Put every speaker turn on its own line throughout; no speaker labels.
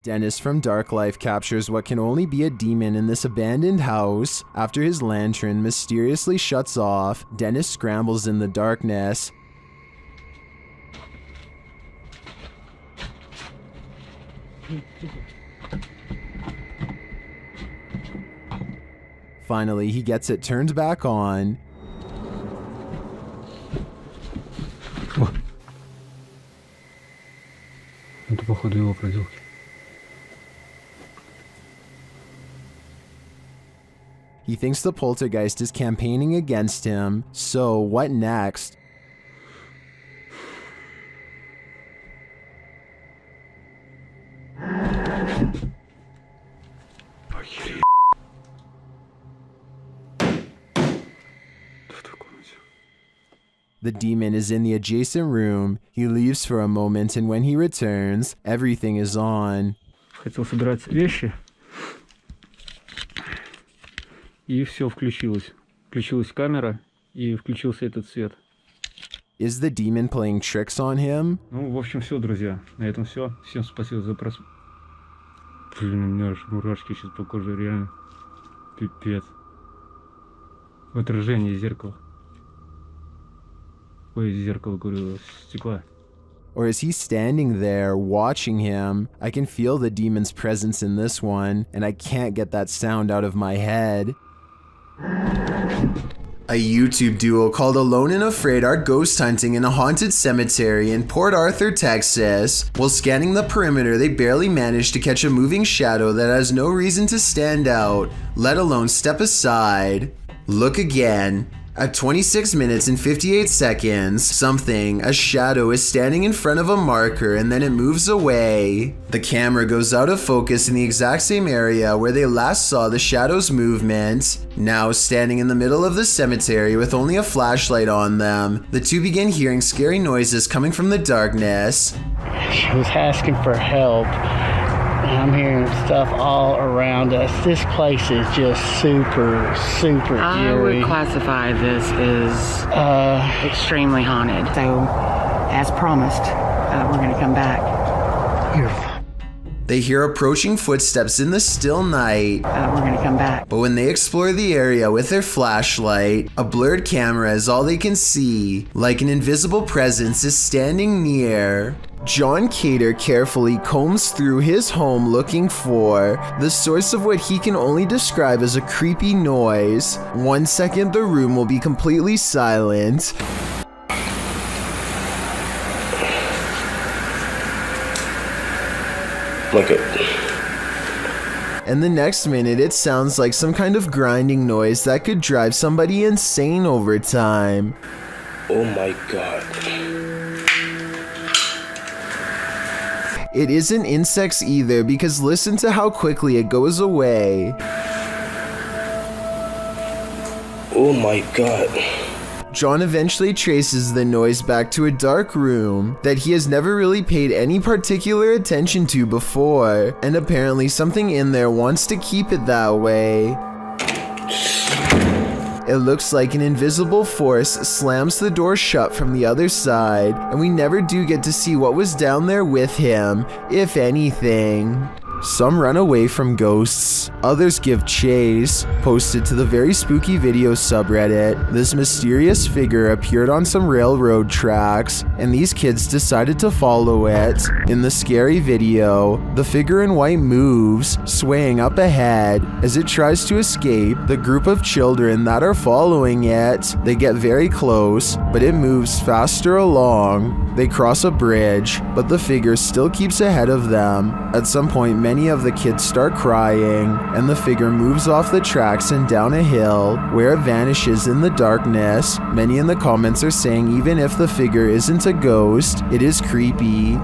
Dennis from Dark Life captures what can only be a demon in this abandoned house. After his lantern mysteriously shuts off, Dennis scrambles in the darkness. Finally, he gets it turned back on.
Это, походу, его проделки.
He thinks the poltergeist is campaigning against him, so what next? The demon is in the adjacent room. He leaves for a moment, and when he returns, everything is on.
Хотел собирать вещи. И все включилось. Включилась камера и включился этот свет.
Is the demon playing tricks on him?
Ну, в общем, все, друзья. На этом все. Всем спасибо за просмотр. Блин, у меня аж мурашки сейчас по коже, реально. Пипец. В отражении зеркала. Ой, зеркало, говорю, стекла.
Or is he standing there watching him? I can feel the demon's presence in this one, and I can't get that sound out of my head. A YouTube duo called Alone and Afraid are ghost hunting in a haunted cemetery in Port Arthur, Texas. While scanning the perimeter, they barely manage to catch a moving shadow that has no reason to stand out, let alone step aside. Look again. At 26 minutes and 58 seconds, a shadow is standing in front of a marker and then it moves away. The camera goes out of focus in the exact same area where they last saw the shadow's movement. Now standing in the middle of the cemetery with only a flashlight on them, the two begin hearing scary noises coming from the darkness.
She was asking for help. I'm hearing stuff all around us. This place is just super eerie.
I would classify this as extremely haunted. So, as promised, we're going to come back.
They hear approaching footsteps in the still night.
We're going to come back.
But when they explore the area with their flashlight, a blurred camera is all they can see, like an invisible presence is standing near. John Cater carefully combs through his home looking for the source of what he can only describe as a creepy noise. 1 second the room will be completely silent.
Look at.
And the next minute it sounds like some kind of grinding noise that could drive somebody insane over time.
Oh my god.
It isn't insects either, because listen to how quickly it goes away.
Oh my god.
John eventually traces the noise back to a dark room that he has never really paid any particular attention to before, and apparently something in there wants to keep it that way. It looks like an invisible force slams the door shut from the other side, and we never do get to see what was down there with him, if anything. Some run away from ghosts, others give chase. Posted to the Very Spooky Video subreddit, this mysterious figure appeared on some railroad tracks, and these kids decided to follow it. In the scary video, the figure in white moves, swaying up ahead. As it tries to escape, the group of children that are following it, they get very close, but it moves faster along. They cross a bridge, but the figure still keeps ahead of them. At some point, many of the kids start crying, and the figure moves off the tracks and down a hill, where it vanishes in the darkness. Many in the comments are saying even if the figure isn't a ghost, it is creepy.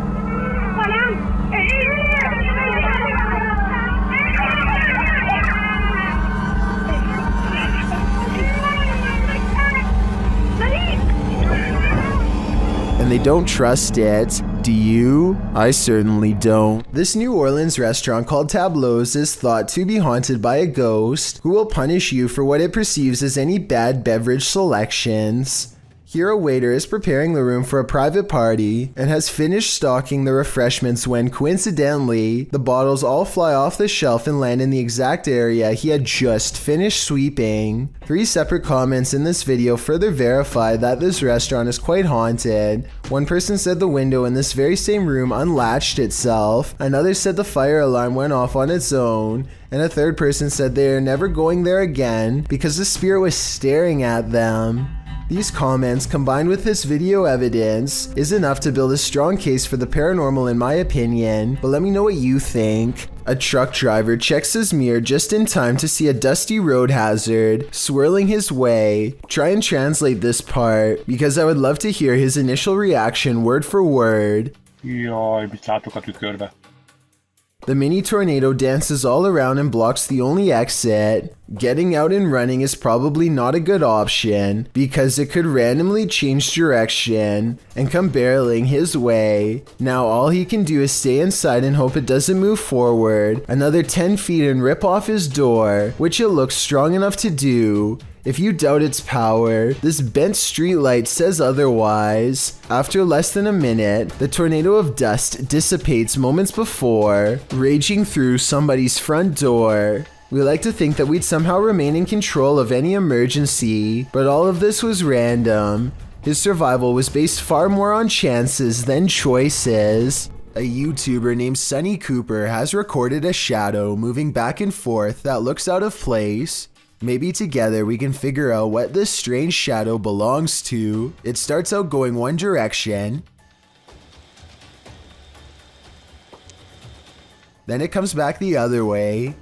And they don't trust it. Do you? I certainly don't. This New Orleans restaurant called Tableau's is thought to be haunted by a ghost who will punish you for what it perceives as any bad beverage selections. Here a waiter is preparing the room for a private party and has finished stocking the refreshments when coincidentally, the bottles all fly off the shelf and land in the exact area he had just finished sweeping. 3 separate comments in this video further verify that this restaurant is quite haunted. One person said the window in this very same room unlatched itself, another said the fire alarm went off on its own, and a third person said they are never going there again because the spirit was staring at them. These comments, combined with this video evidence, is enough to build a strong case for the paranormal in my opinion, but let me know what you think. A truck driver checks his mirror just in time to see a dusty road hazard swirling his way. Try and translate this part, because I would love to hear his initial reaction word for word.
Jaj, mit látogat üt körbe.
The mini tornado dances all around and blocks the only exit. Getting out and running is probably not a good option because it could randomly change direction and come barreling his way. Now all he can do is stay inside and hope it doesn't move forward another 10 feet and rip off his door, which it looks strong enough to do. If you doubt its power, this bent streetlight says otherwise. After less than a minute, the tornado of dust dissipates moments before, raging through somebody's front door. We like to think that we'd somehow remain in control of any emergency, but all of this was random. His survival was based far more on chances than choices. A YouTuber named Sunny Cooper has recorded a shadow moving back and forth that looks out of place. Maybe together we can figure out what this strange shadow belongs to. It starts out going one direction, then it comes back the other way.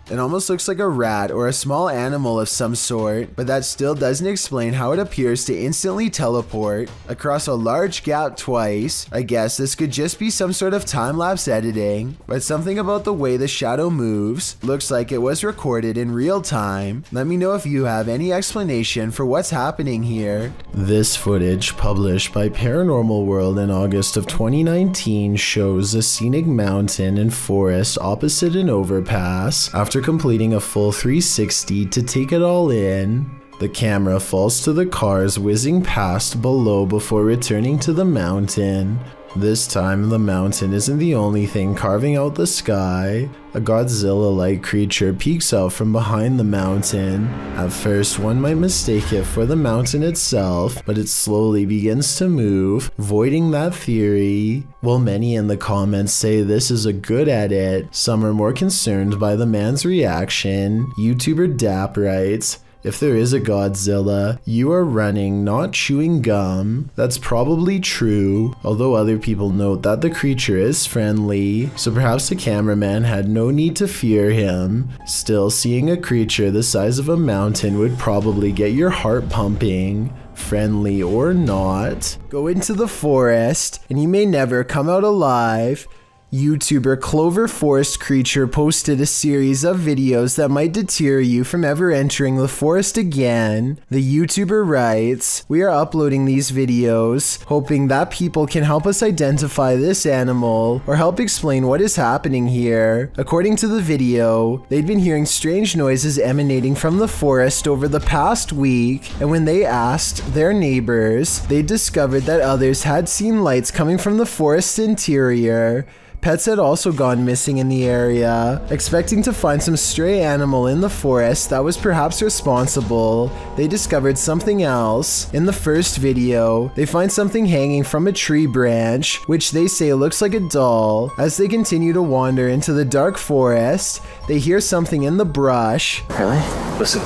It almost looks like a rat or a small animal of some sort, but that still doesn't explain how it appears to instantly teleport across a large gap twice. I guess this could just be some sort of time-lapse editing, but something about the way the shadow moves looks like it was recorded in real time. Let me know if you have any explanation for what's happening here. This footage, published by Paranormal World in August of 2019, shows a scenic mountain and forest opposite an overpass. After completing a full 360 to take it all in, the camera falls to the cars whizzing past below before returning to the mountain. This time, the mountain isn't the only thing carving out the sky. A Godzilla-like creature peeks out from behind the mountain. At first, one might mistake it for the mountain itself, but it slowly begins to move, voiding that theory. While many in the comments say this is a good edit, some are more concerned by the man's reaction. YouTuber Dap writes, "If there is a Godzilla, you are running, not chewing gum." That's probably true, although other people note that the creature is friendly, so perhaps the cameraman had no need to fear him. Still, seeing a creature the size of a mountain would probably get your heart pumping. Friendly or not, go into the forest and you may never come out alive. YouTuber Clover Forest Creature posted a series of videos that might deter you from ever entering the forest again. The YouTuber writes, "We are uploading these videos, hoping that people can help us identify this animal or help explain what is happening here." According to the video, they'd been hearing strange noises emanating from the forest over the past week, and when they asked their neighbors, they discovered that others had seen lights coming from the forest's interior. Pets had also gone missing in the area. Expecting to find some stray animal in the forest that was perhaps responsible, they discovered something else. In the first video, they find something hanging from a tree branch, which they say looks like a doll. As they continue to wander into the dark forest, they hear something in the brush.
Really? Listen.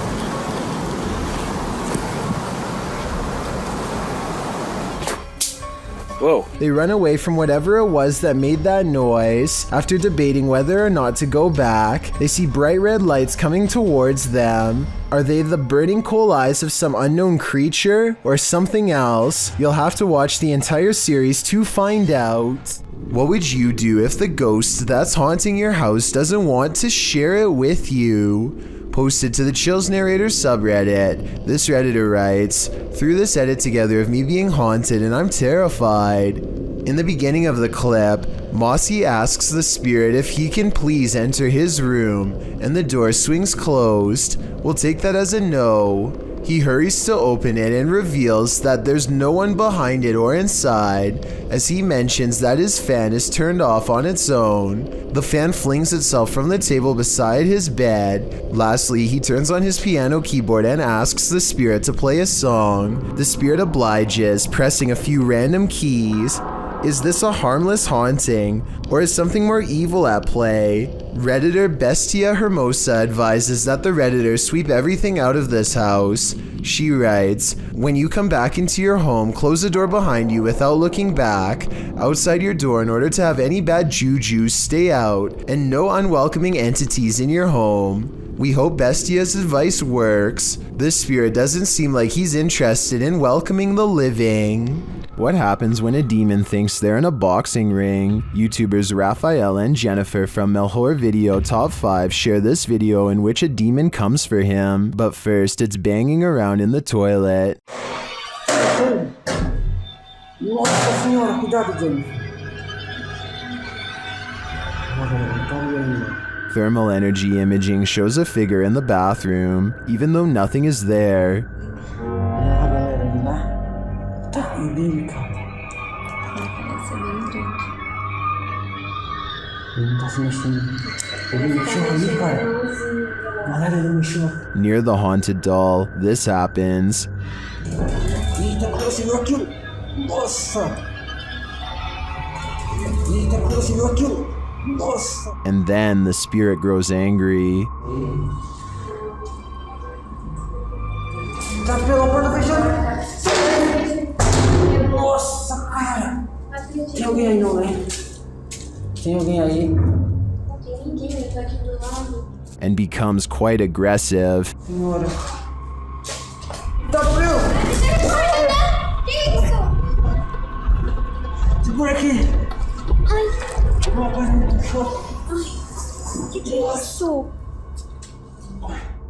Whoa.
They run away from whatever it was that made that noise. After debating whether or not to go back, they see bright red lights coming towards them. Are they the burning coal eyes of some unknown creature or something else? You'll have to watch the entire series to find out. What would you do if the ghost that's haunting your house doesn't want to share it with you? Posted to the Chills Narrator subreddit. This redditor writes, "Threw this edit together of me being haunted and I'm terrified." In the beginning of the clip, Mossy asks the spirit if he can please enter his room, and the door swings closed. We'll take that as a no. He hurries to open it and reveals that there's no one behind it or inside, as he mentions that his fan is turned off on its own. The fan flings itself from the table beside his bed. Lastly, he turns on his piano keyboard and asks the spirit to play a song. The spirit obliges, pressing a few random keys. Is this a harmless haunting, or is something more evil at play? Redditor Bestia Hermosa advises that the Redditor sweep everything out of this house. She writes, when you come back into your home, close the door behind you without looking back, outside your door in order to have any bad juju stay out, and no unwelcoming entities in your home. We hope Bestia's advice works. This spirit doesn't seem like he's interested in welcoming the living. What happens when a demon thinks they're in a boxing ring? YouTubers Raphael and Jennifer from Melhor Video Top 5 share this video in which a demon comes for him, but first it's banging around in the toilet.
Nossa senhora, cuidado, Jennifer.
Thermal energy imaging shows a figure in the bathroom, even though nothing is there. Near the haunted doll, this happens. And then the spirit grows angry.
Nossa, cara! Tem alguém aí não, né? Tem alguém aí?
Não tem ninguém, ele tá aqui do lado.
And becomes quite aggressive.
Senhora. Tá frio!
Que isso?
Segura aqui!
Ai!
Alguma coisa me puxou.
Ai! Que é isso?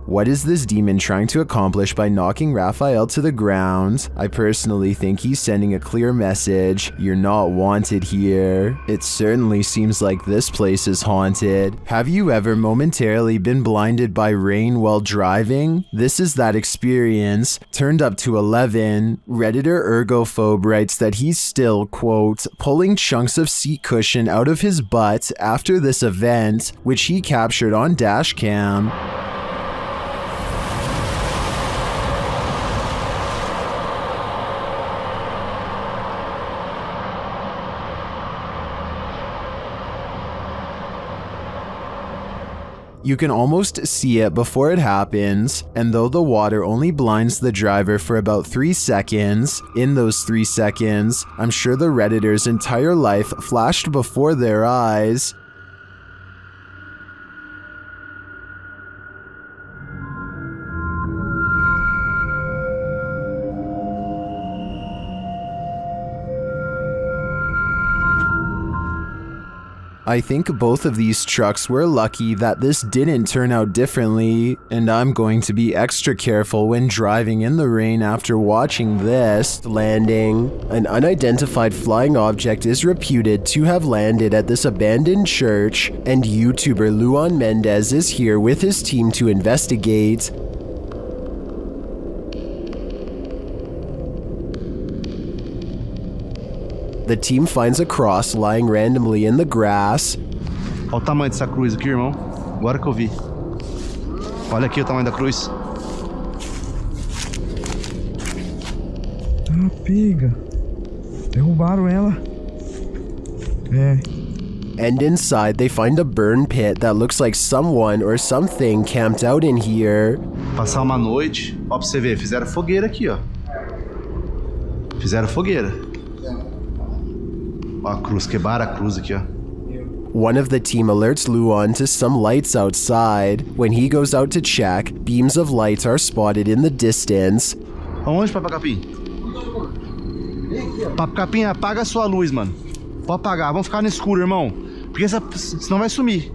What is this demon trying to accomplish by knocking Raphael to the ground? I personally think he's sending a clear message. You're not wanted here. It certainly seems like this place is haunted. Have you ever momentarily been blinded by rain while driving? This is that experience, turned up to 11. Redditor Ergophobe writes that he's still, quote, pulling chunks of seat cushion out of his butt after this event, which he captured on dash cam. You can almost see it before it happens, and though the water only blinds the driver for about 3 seconds, in those 3 seconds, I'm sure the Redditor's entire life flashed before their eyes. I think both of these trucks were lucky that this didn't turn out differently, and I'm going to be extra careful when driving in the rain after watching this. Landing. An unidentified flying object is reputed to have landed at this abandoned church, and YouTuber Luan Mendez is here with his team to investigate. The team finds a cross lying randomly in the grass.
Olha o tamanho dessa cruz aqui, irmão. Agora que eu vi. Olha aqui o tamanho da cruz.
Ah, pega. Derrubaram ela. É.
And inside, they find a burn pit that looks like someone or something camped out in here.
Passar uma noite. Ó, pra você ver, fizeram fogueira aqui, ó. Fizeram fogueira. Ó, a cruz, quebraram a cruz aqui, ó.
One of the team alerts Luan to some lights outside. When he goes out to check, beams of light are spotted in the distance.
Aonde, Papo Capim? Papo Capim, apaga a sua luz, mano. Pode apagar, vamos ficar no escuro, irmão. Porque senão vai sumir.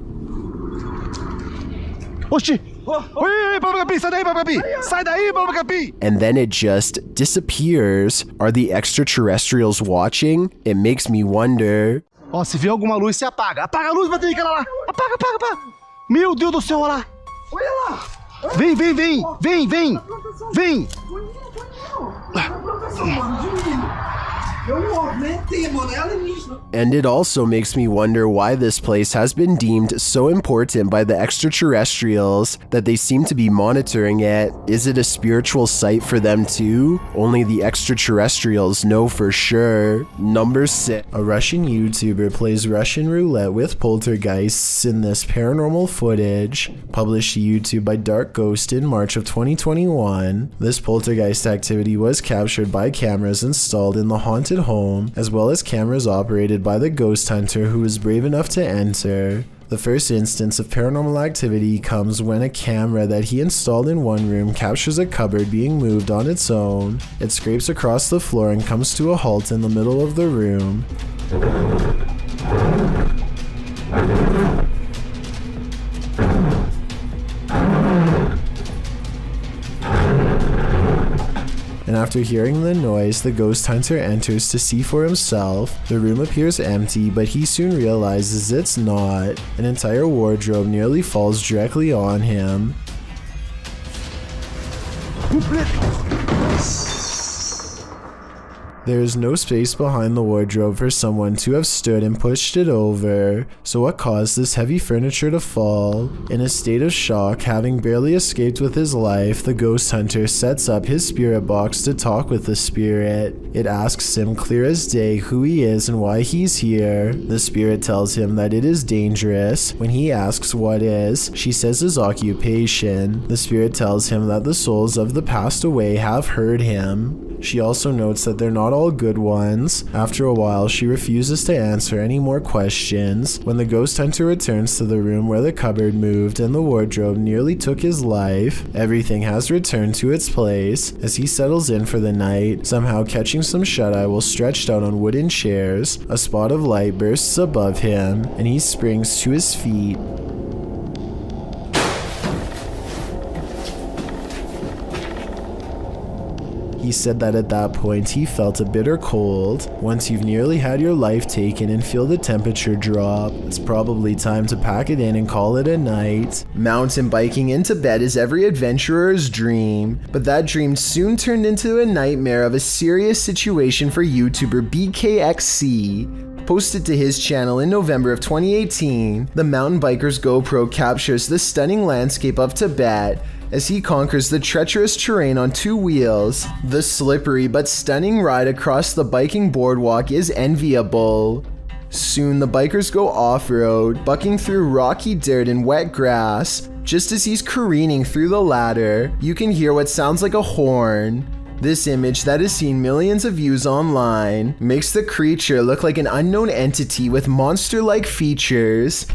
Oxi! Oi, Papa Capi, sai daí, Papa Capi! Sai daí, Papa Capi!
And then it just disappears. Are the extraterrestrials watching? It makes me wonder.
Ó, se vê alguma luz, você apaga. Apaga a luz, vai ter aquela lá. Apaga, apaga, apaga. Meu Deus do céu, olha lá.
Olha lá!
Vem, vem, vem, vem, vem, vem.
And it also makes me wonder why this place has been deemed so important by the extraterrestrials that they seem to be monitoring it. Is it a spiritual site for them too? Only the extraterrestrials know for sure. Number 6. A Russian YouTuber plays Russian roulette with poltergeists in this paranormal footage, published to YouTube by Dark Ghost in March of 2021. This poltergeist activity was captured by cameras installed in the haunted home, as well as cameras operated by the ghost hunter who was brave enough to enter. The first instance of paranormal activity comes when a camera that he installed in one room captures a cupboard being moved on its own. It scrapes across the floor and comes to a halt in the middle of the room. And after hearing the noise, the ghost hunter enters to see for himself. The room appears empty, but he soon realizes it's not. An entire wardrobe nearly falls directly on him. There is no space behind the wardrobe for someone to have stood and pushed it over. So what caused this heavy furniture to fall? In a state of shock, having barely escaped with his life, the ghost hunter sets up his spirit box to talk with the spirit. It asks him clear as day who he is and why he's here. The spirit tells him that it is dangerous. When he asks what is, she says his occupation. The spirit tells him that the souls of the passed away have heard him. She also notes that they're not all good ones. After a while, she refuses to answer any more questions. When the ghost hunter returns to the room where the cupboard moved and the wardrobe nearly took his life, everything has returned to its place. As he settles in for the night, somehow catching some shut-eye while stretched out on wooden chairs, a spot of light bursts above him, and he springs to his feet. He said that at that point he felt a bitter cold. Once you've nearly had your life taken and feel the temperature drop, it's probably time to pack it in and call it a night. Mountain biking into bed is every adventurer's dream, but that dream soon turned into a nightmare of a serious situation for YouTuber BKXC. Posted to his channel in November of 2018, the mountain biker's GoPro captures the stunning landscape of Tibet as he conquers the treacherous terrain on two wheels. The slippery but stunning ride across the biking boardwalk is enviable. Soon the bikers go off-road, bucking through rocky dirt and wet grass. Just as he's careening through the ladder, you can hear what sounds like a horn. This image that has seen millions of views online makes the creature look like an unknown entity with monster-like features.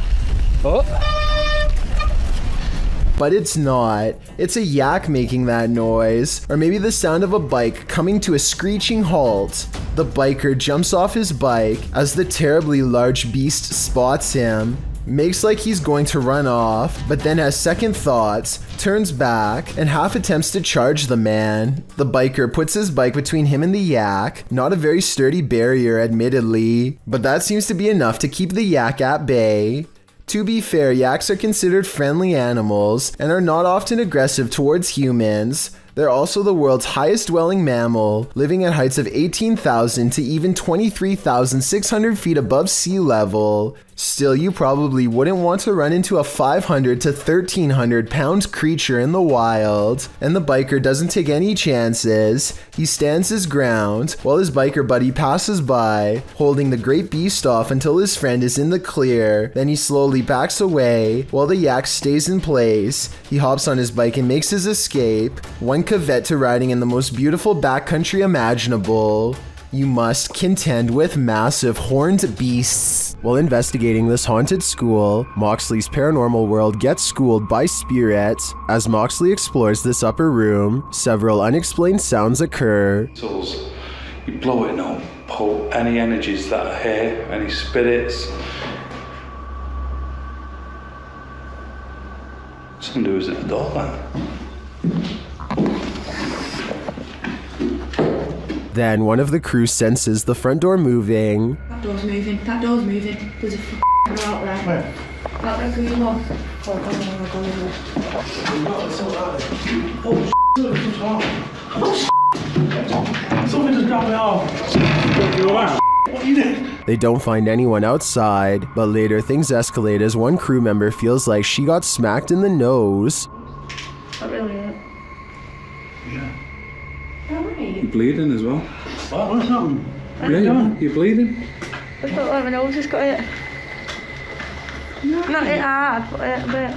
But it's not. It's a yak making that noise, or maybe the sound of a bike coming to a screeching halt. The biker jumps off his bike as the terribly large beast spots him, makes like he's going to run off, but then has second thoughts, turns back, and half attempts to charge the man. The biker puts his bike between him and the yak, not a very sturdy barrier admittedly, but that seems to be enough to keep the yak at bay. To be fair, yaks are considered friendly animals and are not often aggressive towards humans. They're also the world's highest dwelling mammal, living at heights of 18,000 to even 23,600 feet above sea level. Still, you probably wouldn't want to run into a 500 to 1,300 pound creature in the wild. And the biker doesn't take any chances. He stands his ground while his biker buddy passes by, holding the great beast off until his friend is in the clear. Then he slowly backs away while the yak stays in place. He hops on his bike and makes his escape, one caveat to riding in the most beautiful backcountry imaginable. You must contend with massive horned beasts. While investigating this haunted school, Moxley's paranormal world gets schooled by spirits. As Moxley explores this upper room, several unexplained sounds occur.
You blow it and pull any energies that are here, any spirits. Somebody was at the door then.
Then one of the crew senses the front door moving.
That door's moving. That door's moving. There's a f***er out there. Where? Out there, green one. Oh,
Something just dropped it off. What you did?
They don't find anyone outside, but later things escalate as one crew member feels like she got smacked in the nose.
Not really it.
Yeah.
Alright.
You're bleeding as well.
What's happened?
Yeah, you're bleeding.
I felt like my nose just got hit. Not hit hard, but hit a bit.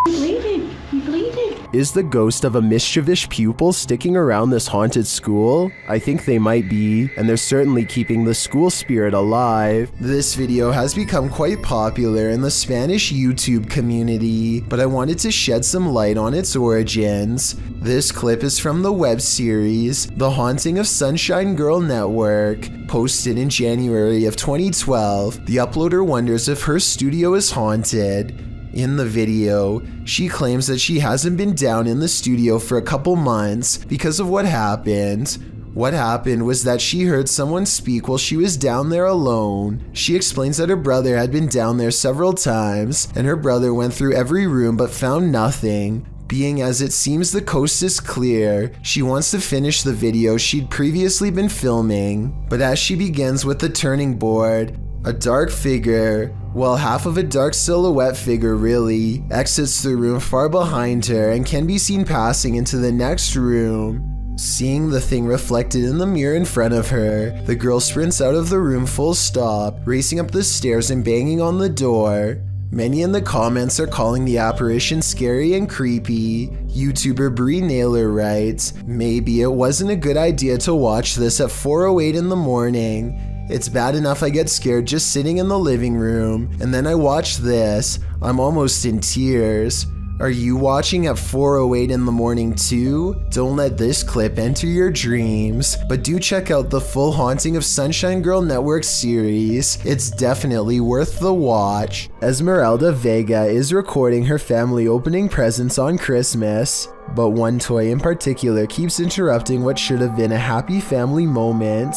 You're bleeding. You're bleeding.
Is the ghost of a mischievous pupil sticking around this haunted school? I think they might be, and they're certainly keeping the school spirit alive. This video has become quite popular in the Spanish YouTube community, but I wanted to shed some light on its origins. This clip is from the web series The Haunting of Sunshine Girl Network. Posted in January of 2012, the uploader wonders if her studio is haunted. In the video, she claims that she hasn't been down in the studio for a couple months because of what happened. What happened was that she heard someone speak while she was down there alone. She explains that her brother had been down there several times, and her brother went through every room but found nothing. Being as it seems the coast is clear, she wants to finish the video she'd previously been filming. But as she begins with the turning board, a dark figure, well, half of a dark silhouette figure really, exits the room far behind her and can be seen passing into the next room. Seeing the thing reflected in the mirror in front of her, the girl sprints out of the room full stop, racing up the stairs and banging on the door. Many in the comments are calling the apparition scary and creepy. YouTuber Bree Naylor writes, "Maybe it wasn't a good idea to watch this at 4:08 in the morning. It's bad enough I get scared just sitting in the living room, and then I watch this. I'm almost in tears. Are you watching at 4:08 in the morning too? Don't let this clip enter your dreams, but do check out the full Haunting of Sunshine Girl Network series. It's definitely worth the watch." Esmeralda Vega is recording her family opening presents on Christmas, but one toy in particular keeps interrupting what should have been a happy family moment.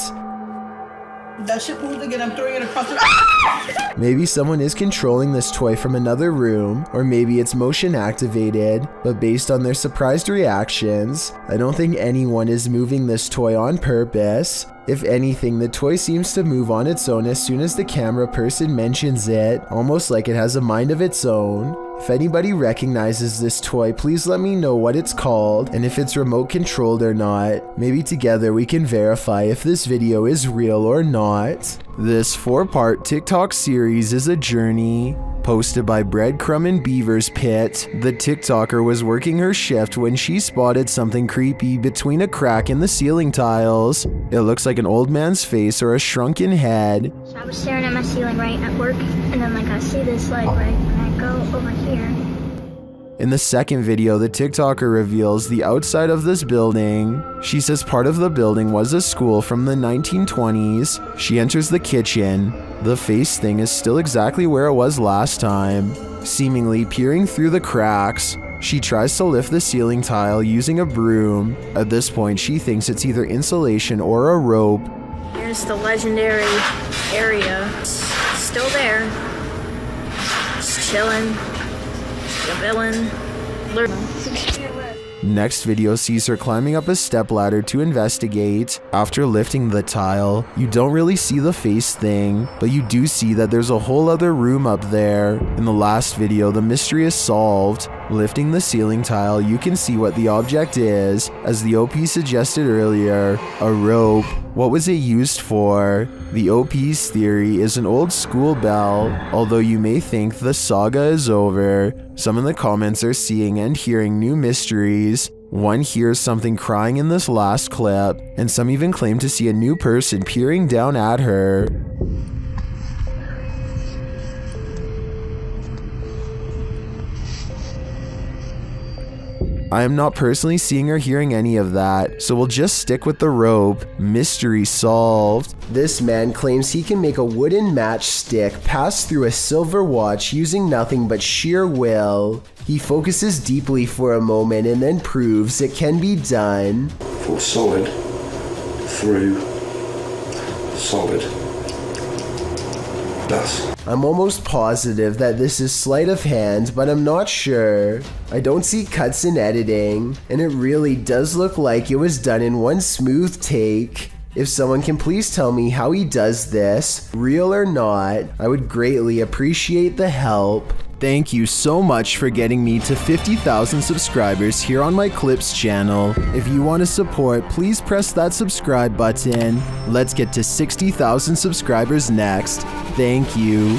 That shit moved again. I'm throwing it across the.
Maybe someone is controlling this toy from another room, or maybe it's motion activated, but based on their surprised reactions, I don't think anyone is moving this toy on purpose. If anything, the toy seems to move on its own as soon as the camera person mentions it, almost like it has a mind of its own. If anybody recognizes this toy, please let me know what it's called and if it's remote controlled or not. Maybe together we can verify if this video is real or not. This 4-part TikTok series is a journey. Posted by Breadcrumb and Beaver's Pit, the TikToker was working her shift when she spotted something creepy between a crack in the ceiling tiles. It looks like an old man's face or a shrunken head.
So I was staring at my ceiling right at work, and then I see this light right, and I go over here.
In the second video, the TikToker reveals the outside of this building. She says part of the building was a school from the 1920s. She enters the kitchen. The face thing is still exactly where it was last time, seemingly peering through the cracks. She tries to lift the ceiling tile using a broom. At this point, she thinks it's either insulation or a rope.
Here's the legendary area. It's still there. Just chilling. The villain.
Next video sees her climbing up a stepladder to investigate. After lifting the tile, you don't really see the face thing, but you do see that there's a whole other room up there. In the last video, the mystery is solved. Lifting the ceiling tile, you can see what the object is. As the OP suggested earlier, a rope. What was it used for? The OP's theory is an old school bell, although you may think the saga is over. Some in the comments are seeing and hearing new mysteries. One hears something crying in this last clip, and some even claim to see a new person peering down at her. I am not personally seeing or hearing any of that, so we'll just stick with the rope. Mystery solved. This man claims he can make a wooden matchstick pass through a silver watch using nothing but sheer will. He focuses deeply for a moment and then proves it can be done.
For solid through solid. Thus.
I'm almost positive that this is sleight of hand, but I'm not sure. I don't see cuts in editing, and it really does look like it was done in one smooth take. If someone can please tell me how he does this, real or not, I would greatly appreciate the help. Thank you so much for getting me to 50,000 subscribers here on my Clips channel. If you want to support, please press that subscribe button. Let's get to 60,000 subscribers next. Thank you.